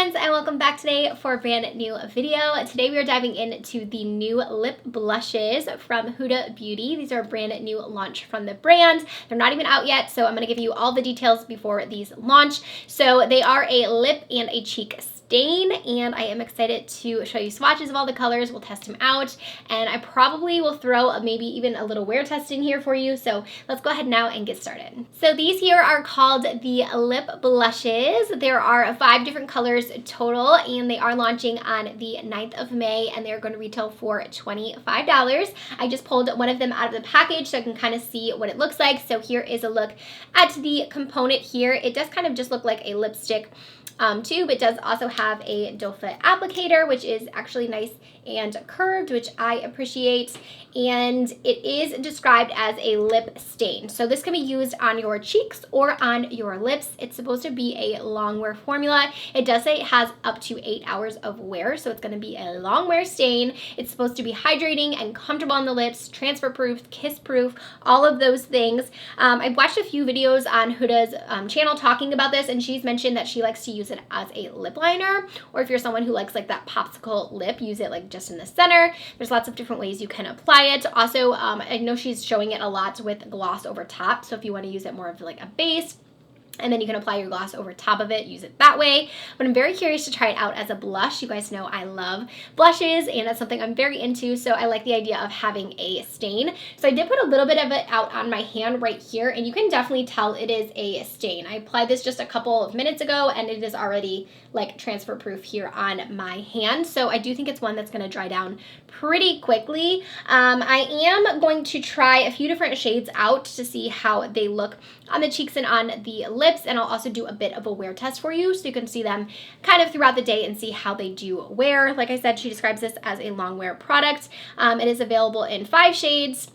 friends, and welcome back today for a brand new video. Today we are diving into the new lip blushes from Huda Beauty. These are a brand new launch from the brand. They're not even out yet, so I'm going to give you all the details before these launch. So they are a lip and a cheek stain, and I am excited to show you swatches of all the colors. We'll test them out, and I probably will throw maybe even a little wear test in here for you. So let's go ahead now and get started. So these here are called the lip blushes. There are 5 different colors total, and they are launching on the 9th of May, and they're going to retail for $25. I just pulled one of them out of the package so I can kind of see what it looks like. So here is a look at the component here. It does kind of just look like a lipstick tube. It does also have a doe foot applicator, which is actually nice and curved, which I appreciate, and it is described as a lip stain. So this can be used on your cheeks or on your lips. It's supposed to be a long wear formula. It does say it has up to 8 hours of wear, so it's going to be a long wear stain. It's supposed to be hydrating and comfortable on the lips, transfer proof, kiss proof, all of those things. I've watched a few videos on Huda's channel talking about this, and she's mentioned that she likes to use it as a lip liner, or if you're someone who likes like that popsicle lip, use it like just in the center. There's lots of different ways you can apply it. Also, I know she's showing it a lot with gloss over top, so if you want to use it more of like a base, and then you can apply your gloss over top of it, use it that way. But I'm very curious to try it out as a blush. You guys know I love blushes, and that's something I'm very into, so I like the idea of having a stain. So I did put a little bit of it out on my hand right here, and you can definitely tell it is a stain. I applied this just a couple of minutes ago, and it is already like transfer proof here on my hand. So I do think it's one that's going to dry down pretty quickly. I am going to try a few different shades out to see how they look on the cheeks and on the lips, and I'll also do a bit of a wear test for you so you can see them kind of throughout the day and see how they do wear. Like I said, she describes this as a long wear product. It is available in 5 shades,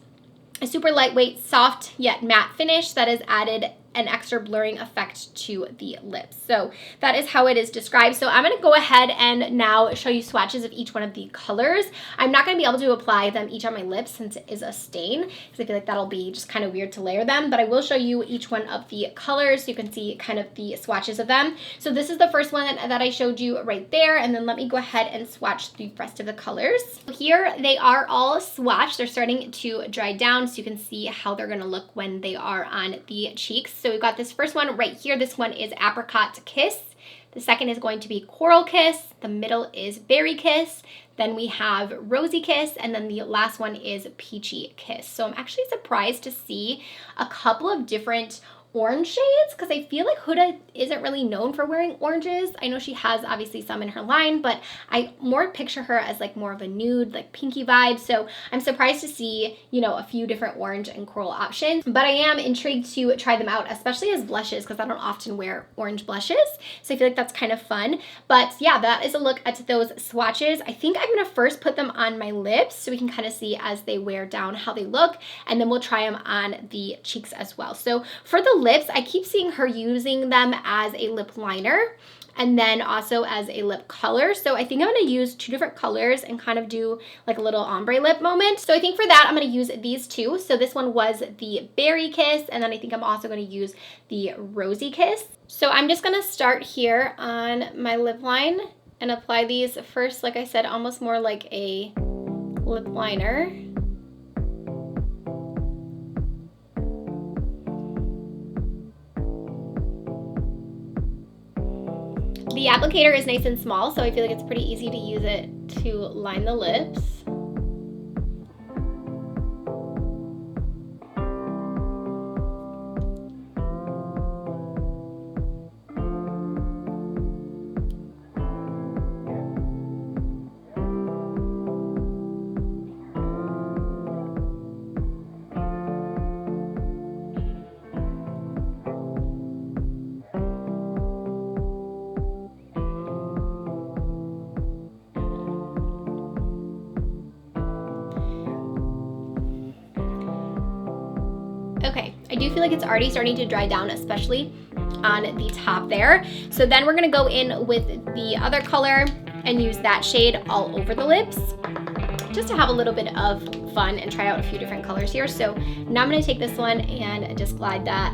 a super lightweight, soft yet matte finish that is added an extra blurring effect to the lips. So that is how it is described. So I'm going to go ahead and now show you swatches of each one of the colors. I'm not going to be able to apply them each on my lips since it is a stain, because I feel like that'll be just kind of weird to layer them, but I will show you each one of the colors so you can see kind of the swatches of them. So this is the first one that I showed you right there, and then let me go ahead and swatch the rest of the colors. Here they are all swatched. They're starting to dry down so you can see how they're going to look when they are on the cheeks. So we've got this first one right here. This one is Apricot Kiss. The second is going to be Coral Kiss. The middle is Berry Kiss. Then we have Rosy Kiss, and then the last one is Peachy Kiss. So I'm actually surprised to see a couple of different orange shades, because I feel like Huda isn't really known for wearing oranges. I know she has obviously some in her line, but I more picture her as like more of a nude, like pinky vibe. So I'm surprised to see, you know, a few different orange and coral options, but I am intrigued to try them out, especially as blushes, because I don't often wear orange blushes. So I feel like that's kind of fun. But yeah, that is a look at those swatches. I think I'm going to first put them on my lips so we can kind of see as they wear down how they look, and then we'll try them on the cheeks as well. So for the lips, I keep seeing her using them as a lip liner and then also as a lip color. So I think I'm going to use 2 different colors and kind of do like a little ombre lip moment. So I think for that, I'm going to use these 2. So this one was the Berry Kiss, and then I think I'm also going to use the Rosy Kiss. So I'm just going to start here on my lip line and apply these first, like I said, almost more like a lip liner. The applicator is nice and small, so I feel like it's pretty easy to use it to line the lips. Okay, I do feel like it's already starting to dry down, especially on the top there. So then we're gonna go in with the other color and use that shade all over the lips, just to have a little bit of fun and try out a few different colors here. So now I'm gonna take this one and just glide that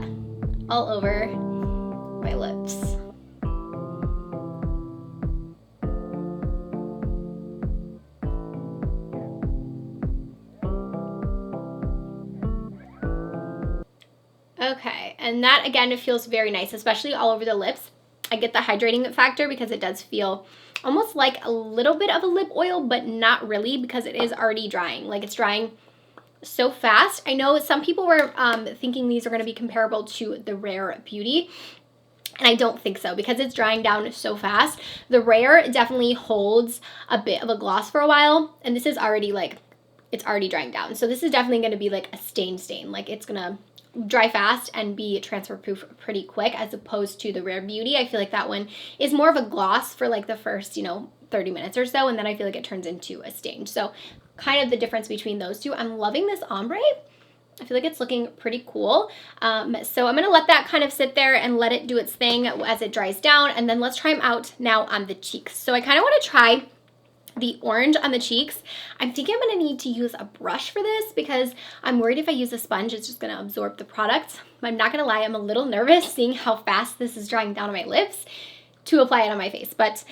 all over my lips. Okay, and that again, it feels very nice, especially all over the lips. I get the hydrating factor because it does feel almost like a little bit of a lip oil, but not really because it is already drying. Like it's drying so fast. I know some people were thinking these are going to be comparable to the Rare Beauty, and I don't think so because it's drying down so fast. The Rare definitely holds a bit of a gloss for a while, and this is already like, it's already drying down. So this is definitely going to be like a stain. Like it's going to dry fast and be transfer proof pretty quick, as opposed to the Rare Beauty. I feel like that one is more of a gloss for like the first, 30 minutes or so, and then I feel like it turns into a stain. So kind of the difference between those two. I'm loving this ombre. I feel like it's looking pretty cool. So I'm going to let that kind of sit there and let it do its thing as it dries down, and then let's try them out now on the cheeks. So I kind of want to try the orange on the cheeks. I'm thinking I'm going to need to use a brush for this because I'm worried if I use a sponge, it's just going to absorb the product. I'm not going to lie, I'm a little nervous seeing how fast this is drying down on my lips to apply it on my face, but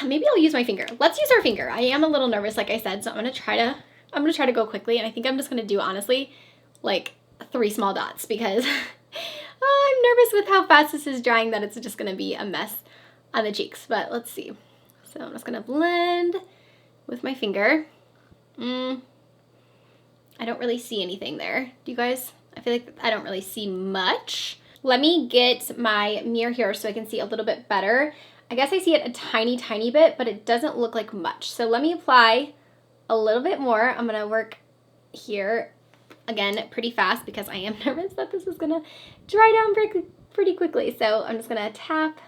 maybe I'll use my finger. Let's use our finger. I am a little nervous, like I said, so I'm going to try to go quickly, and I think I'm just going to do, honestly, like 3 small dots because I'm nervous with how fast this is drying that it's just going to be a mess on the cheeks, but let's see. So I'm just going to blend with my finger. I don't really see anything there. Do you guys? I feel like I don't really see much. Let me get my mirror here so I can see a little bit better. I guess I see it a tiny bit, but it doesn't look like much. So let me apply a little bit more. I'm gonna work here, again, pretty fast because I am nervous that this is gonna dry down pretty quickly. So I'm just gonna tap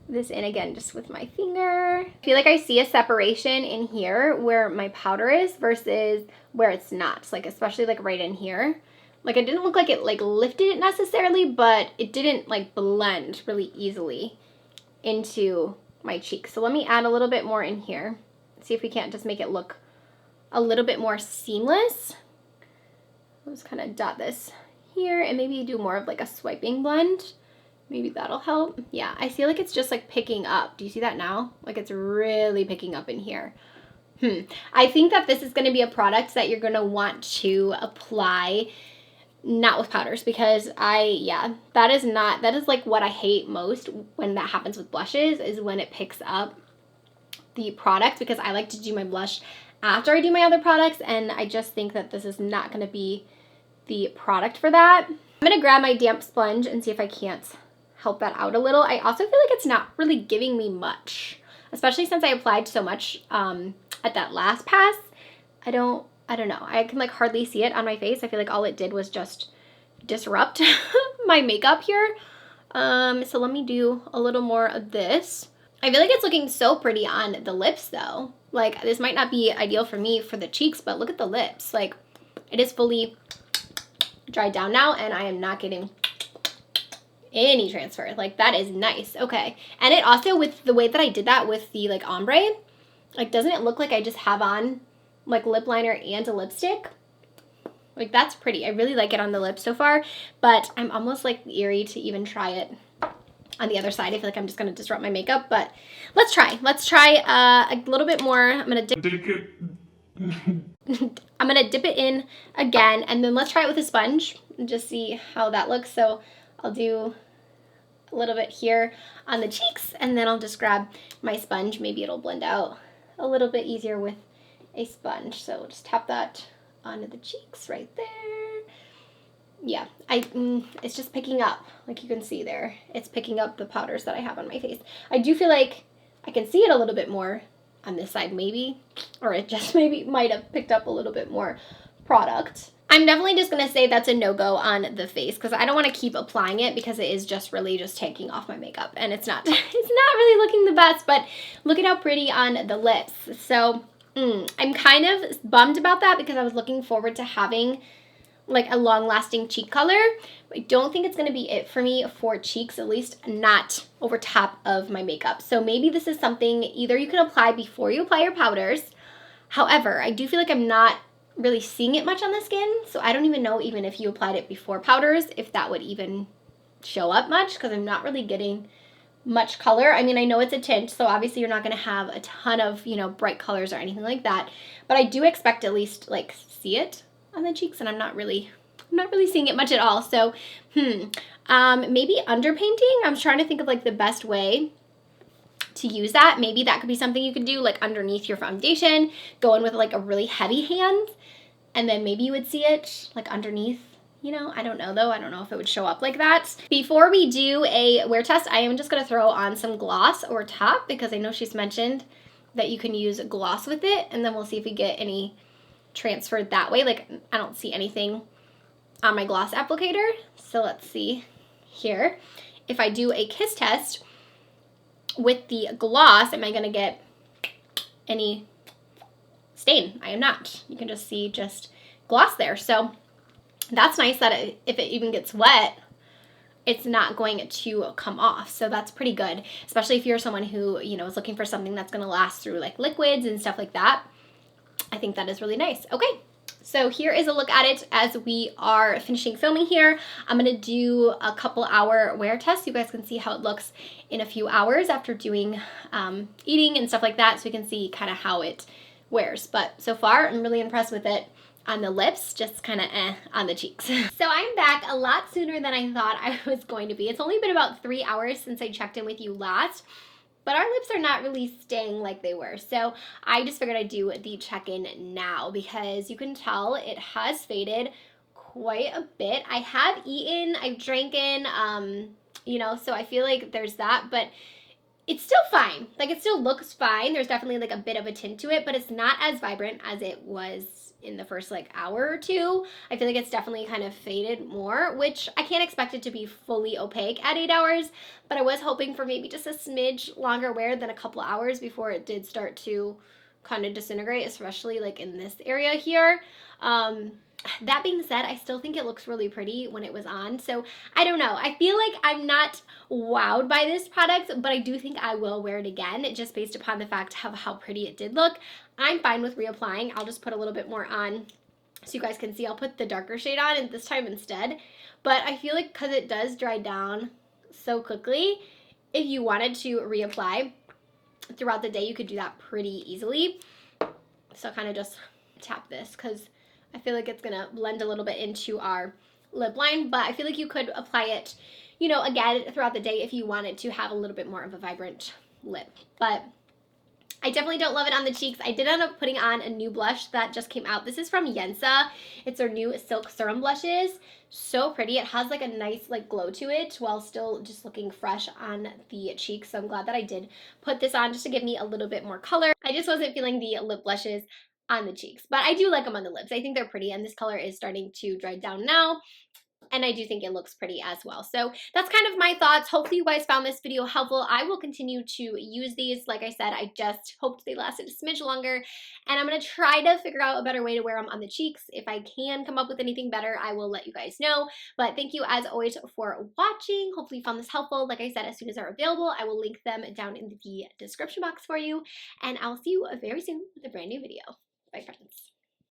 this in again just with my finger. I feel like I see a separation in here where my powder is versus where it's not, like especially like right in here. Like it didn't look like it like lifted it necessarily, but it didn't like blend really easily into my cheek. So let me add a little bit more in here. See if we can't just make it look a little bit more seamless. I'll just kind of dot this here and maybe do more of like a swiping blend. Maybe that'll help. Yeah, I feel like it's just like picking up. Do you see that now? Like it's really picking up in here. I think that this is going to be a product that you're going to want to apply not with powders because that is like what I hate most when that happens with blushes, is when it picks up the product, because I like to do my blush after I do my other products, and I just think that this is not going to be the product for that. I'm going to grab my damp sponge and see if I can't help that out a little. I also feel like it's not really giving me much, especially since I applied so much at that last pass. I don't know. I can like hardly see it on my face. I feel like all it did was just disrupt my makeup here. So let me do a little more of this. I feel like it's looking so pretty on the lips though. Like this might not be ideal for me for the cheeks, but look at the lips. Like it is fully dried down now and I am not getting any transfer. Like that is nice. Okay. And it also, with the way that I did that with the like ombre, like doesn't it look like I just have on like lip liner and a lipstick? Like that's pretty. I really like it on the lips so far, but I'm almost like eerie to even try it on the other side. I feel like I'm just going to disrupt my makeup, but let's try. Let's try a little bit more. I'm going to dip it in again, and then let's try it with a sponge and just see how that looks. So I'll do a little bit here on the cheeks, and then I'll just grab my sponge. Maybe it'll blend out a little bit easier with a sponge. So just tap that onto the cheeks right there. Yeah, it's just picking up, like you can see there. It's picking up the powders that I have on my face. I do feel like I can see it a little bit more on this side maybe, or it just maybe might have picked up a little bit more product. I'm definitely just going to say that's a no-go on the face because I don't want to keep applying it because it is just really just taking off my makeup, and it's not really looking the best, but look at how pretty on the lips. So I'm kind of bummed about that because I was looking forward to having like a long-lasting cheek color. I don't think it's going to be it for me for cheeks, at least not over top of my makeup. So maybe this is something either you can apply before you apply your powders. However, I do feel like I'm not really seeing it much on the skin, so I don't even know even if you applied it before powders, if that would even show up much, because I'm not really getting much color. I mean, I know it's a tint, so obviously you're not going to have a ton of, bright colors or anything like that, but I do expect to at least like see it on the cheeks, and I'm not really I'm not really seeing it much at all. So, maybe underpainting. I'm trying to think of like the best way to use that. Maybe that could be something you could do like underneath your foundation, go in with like a really heavy hand, and then maybe you would see it like underneath. You know, I don't know though. I don't know if it would show up like that. Before we do a wear test, I am just gonna throw on some gloss over top because I know she's mentioned that you can use gloss with it, and then we'll see if we get any transferred that way. Like, I don't see anything on my gloss applicator. So let's see here. If I do a kiss test with the gloss, am I gonna get any stain? I am not. You can just see just gloss there. So that's nice that if it even gets wet, it's not going to come off. So that's pretty good, especially if you're someone who, you know, is looking for something that's gonna last through like liquids and stuff like that. I think that is really nice. Okay, so here is a look at it as we are finishing filming here. I'm gonna do a couple hour wear test. You guys can see how it looks in a few hours after doing eating and stuff like that, so you can see kind of how it wears. But so far, I'm really impressed with it. On the lips, just kind of on the cheeks. So I'm back a lot sooner than I thought I was going to be. It's only been about 3 hours since I checked in with you last, but our lips are not really staying like they were. So I just figured I'd do the check-in now because you can tell it has faded quite a bit. I have eaten, I've drinking, you know, so I feel like there's that, but it's still fine. Like, it still looks fine. There's definitely like a bit of a tint to it, but it's not as vibrant as it was in the first like hour or two. I feel like it's definitely kind of faded more, which I can't expect it to be fully opaque at 8 hours, but I was hoping for maybe just a smidge longer wear than a couple hours before it did start to kind of disintegrate, especially like in this area here. That being said, I still think it looks really pretty when it was on. So I don't know. I feel like I'm not wowed by this product, but I do think I will wear it again just based upon the fact of how pretty it did look. I'm fine with reapplying. I'll just put a little bit more on so you guys can see. I'll put the darker shade on this time instead. But I feel like because it does dry down so quickly, if you wanted to reapply throughout the day, you could do that pretty easily. So kind of just tap this because I feel like it's gonna blend a little bit into our lip line, but I feel like you could apply it, you know, again throughout the day if you wanted to have a little bit more of a vibrant lip. But I definitely don't love it on the cheeks. I did end up putting on a new blush that just came out. This is from Yensa. It's their new Silk Serum blushes. So pretty. It has like a nice like glow to it while still just looking fresh on the cheeks. So I'm glad that I did put this on just to give me a little bit more color. I just wasn't feeling the lip blushes on the cheeks, but I do like them on the lips. I think they're pretty, and this color is starting to dry down now, and I do think it looks pretty as well. So that's kind of my thoughts. Hopefully you guys found this video helpful. I will continue to use these. Like I said, I just hoped they lasted a smidge longer, and I'm gonna try to figure out a better way to wear them on the cheeks. If I can come up with anything better, I will let you guys know. But thank you as always for watching. Hopefully you found this helpful. Like I said, as soon as they're available, I will link them down in the description box for you, and I'll see you very soon with a brand new video. Bye, friends.